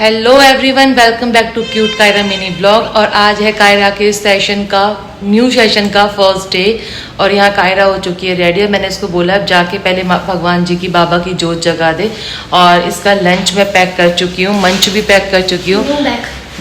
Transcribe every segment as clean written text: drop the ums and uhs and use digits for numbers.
Hello everyone, welcome back to cute Kyra mini blog. और आज है कायरा के सेशन का न्यू सेशन का फर्स्ट डे और यहाँ कायरा हो चुकी है रेडी। मैंने इसको बोला अब जाके पहले भगवान जी की बाबा की जोत जगा दे। और इसका लंच मैं पैक कर चुकी हूँ, मंच भी पैक कर चुकी हूँ।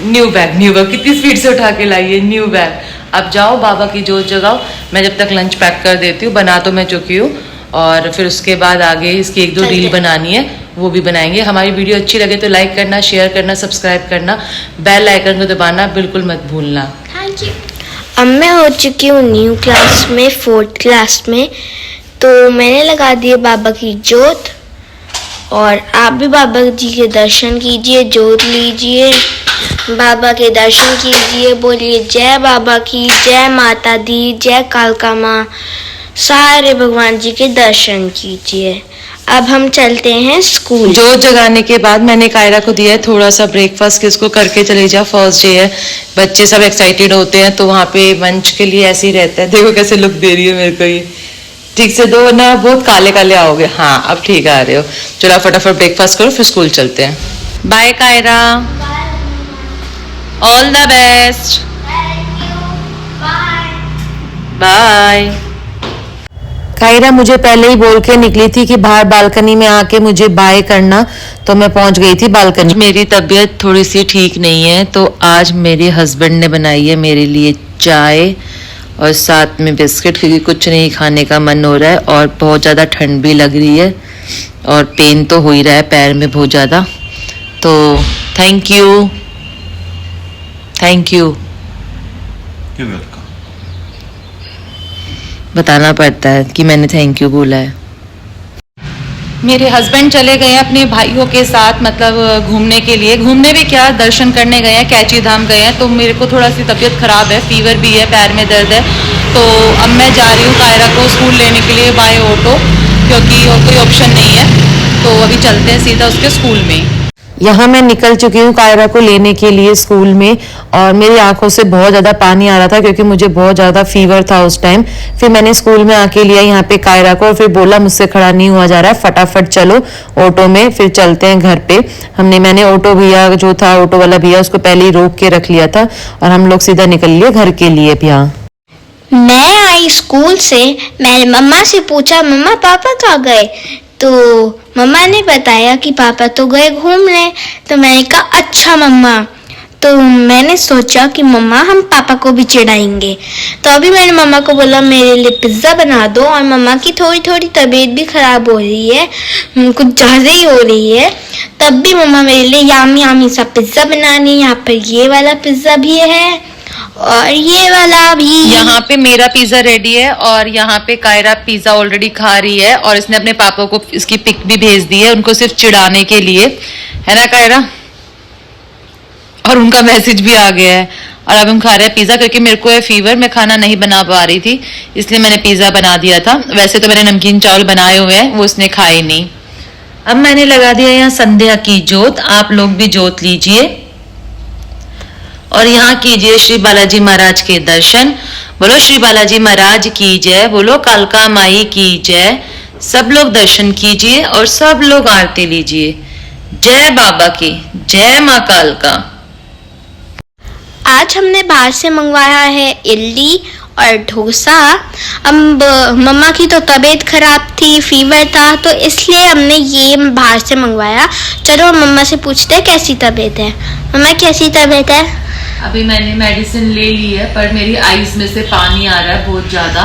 न्यू बैग कितनी स्पीड से उठा के लाई है न्यू बैग। अब जाओ बाबा की जोत जगाओ, मैं जब तक लंच पैक कर देती हूँ। बना तो मैं चुकी हूँ और फिर उसके बाद आगे इसकी एक दो रील बनानी है, वो भी बनाएंगे। हमारी वीडियो अच्छी लगे तो लाइक करना, शेयर करना, सब्सक्राइब करना, बेल आइकन को दबाना बिल्कुल मत भूलना। Thank you. अब मैं हो चुकी हूँ न्यू क्लास में, 4th क्लास में। तो मैंने लगा दिए बाबा की जोत और आप भी बाबा जी के दर्शन कीजिए, जोत लीजिए, बाबा के दर्शन कीजिए, बोलिए जय बाबा की, जय माता दी, जय कालका माँ, सारे भगवान जी के दर्शन कीजिए। अब हम चलते हैं स्कूल। जोत जगाने के बाद मैंने कायरा को दिया है थोड़ा सा ब्रेकफास्ट कि इसको करके चले जा, फर्स्ट डे है, बच्चे सब एक्साइटेड होते हैं तो वहाँ पे मंच के लिए ऐसे ही रहता है। देखो कैसे लुक दे रही है मेरे को ये, ठीक से दो ना, बहुत काले काले आओगे। हाँ अब ठीक आ रहे हो। चलो फटाफट ब्रेकफास्ट करो फिर स्कूल चलते हैं। Bye Kyra, all the best, bye. Kyra मुझे पहले ही बोल के निकली थी कि बाहर बालकनी में आके मुझे बाय करना, तो मैं पहुंच गई थी बालकनी। मेरी तबीयत थोड़ी सी ठीक नहीं है तो आज मेरे हस्बैंड ने बनाई है मेरे लिए चाय और साथ में बिस्किट, क्योंकि कुछ नहीं खाने का मन हो रहा है और बहुत ज़्यादा ठंड भी लग रही है और पेन तो हो ही रहा है पैर में बहुत ज़्यादा। तो थैंक यू, थैंक यू बताना पड़ता है कि मैंने थैंक यू बोला है। मेरे हस्बैंड चले गए अपने भाइयों के साथ, मतलब घूमने के लिए। घूमने भी क्या, दर्शन करने गए हैं, कैची धाम गए हैं। तो मेरे को थोड़ा सी तबीयत ख़राब है, फीवर भी है, पैर में दर्द है। तो अब मैं जा रही हूँ कायरा को स्कूल लेने के लिए बाय ऑटो, क्योंकि और कोई ऑप्शन नहीं है। तो अभी चलते हैं सीधा उसके स्कूल में। यहाँ मैं निकल चुकी हूँ कायरा को लेने के लिए स्कूल में और मेरी आंखों से बहुत ज़्यादा पानी आ रहा था क्योंकि मुझे बहुत ज़्यादा फीवर था उस टाइम। फिर मैंने स्कूल में आके लिया यहाँ पे कायरा को और फिर बोला मुझसे खड़ा नहीं हुआ जा रहा है, फटाफट चलो ऑटो में, फिर चलते हैं घर पे। मैंने ऑटो भैया जो था, ऑटो वाला भैया, उसको पहले ही रोक के रख लिया था और हम लोग सीधा निकल लिए घर के लिए। यहाँ मैं आई स्कूल से, मैंने मम्मा से पूछा मम्मा पापा कहाँ गए, तो मम्मा ने बताया कि पापा तो गए घूमने। तो मैंने कहा अच्छा मम्मा। तो मैंने सोचा कि मम्मा हम पापा को भी चिढ़ाएंगे। तो अभी मैंने मम्मा को बोला मेरे लिए पिज्ज़ा बना दो, और मम्मा की थोड़ी थोड़ी तबीयत भी ख़राब हो रही है, कुछ ज़्यादा ही हो रही है। तब भी मम्मा मेरे लिए यामी यामी सा पिज़्ज़ा बनानी। यहाँ पर ये वाला पिज़्ज़ा भी है और ये वाला भी। यहाँ पे मेरा पिज्जा रेडी है और यहाँ पे कायरा पिज्जा ऑलरेडी खा रही है और इसने अपने पापा को इसकी पिक भी भेज दी है, उनको सिर्फ चिढ़ाने के लिए, है ना कायरा? और उनका मैसेज भी आ गया है। और अब हम खा रहे हैं पिज्जा, क्योंकि मेरे को है फीवर, मैं खाना नहीं बना पा रही थी, इसलिए मैंने पिज्जा बना दिया था। वैसे तो मैंने नमकीन चावल बनाए हुए हैं, वो उसने खाए नहीं। अब मैंने लगा दिया यहाँ संध्या की जोत, आप लोग भी जोत लीजिए और यहाँ कीजिए श्री बालाजी महाराज के दर्शन। बोलो श्री बालाजी महाराज की जय, बोलो कालका माई की जय। सब लोग दर्शन कीजिए और सब लोग आरती लीजिए। जय बाबा की, जय माँ कालका। आज हमने बाहर से मंगवाया है इडली और डोसा। अब मम्मा की तो तबीयत खराब थी, फीवर था, तो इसलिए हमने ये बाहर से मंगवाया। चलो मम्मा से पूछते हैं कैसी तबीयत है। मम्मा कैसी तबीयत है? अभी मैंने मेडिसिन ले ली है पर मेरी आईज में से पानी आ रहा है बहुत ज्यादा,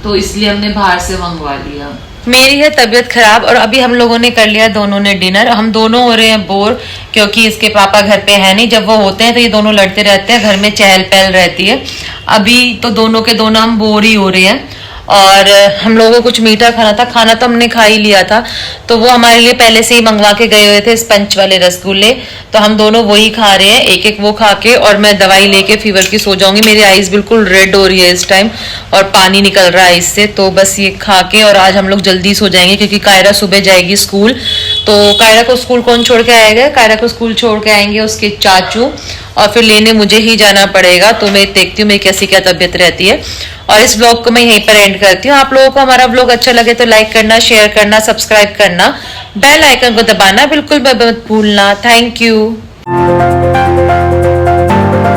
तो इसलिए हमने बाहर से मंगवा लिया। मेरी है तबीयत खराब और अभी हम लोगों ने कर लिया दोनों ने डिनर। हम दोनों हो रहे हैं बोर, क्योंकि इसके पापा घर पे है नहीं। जब वो होते हैं तो ये दोनों लड़ते रहते हैं, घर में चहल पहल रहती है। अभी तो दोनों के दोनों हम बोर ही हो रहे हैं और हम लोगों को कुछ मीठा खाना था। खाना तो हमने खा ही लिया था, तो वो हमारे लिए पहले से ही मंगवा के गए हुए थे स्पंच वाले रसगुल्ले, तो हम दोनों वही खा रहे हैं, एक एक वो खा के। और मैं दवाई लेके फीवर की सो जाऊंगी। मेरी आईज बिल्कुल रेड हो रही है इस टाइम और पानी निकल रहा है इससे, तो बस ये खा के और आज हम लोग जल्दी सो जाएंगे क्योंकि कायरा सुबह जाएगी स्कूल। तो कायरा को स्कूल कौन छोड़ के आएगा? कायरा को स्कूल छोड़ के आएंगे उसके चाचू और फिर लेने मुझे ही जाना पड़ेगा। तो मैं देखती हूँ मेरी कैसी क्या तबीयत रहती है और इस व्लॉग को मैं यहीं पर एंड करती हूँ। आप लोगों को हमारा व्लॉग अच्छा लगे तो लाइक करना, शेयर करना, सब्सक्राइब करना, बेल आइकन को दबाना बिल्कुल मत भूलना। Thank you. है।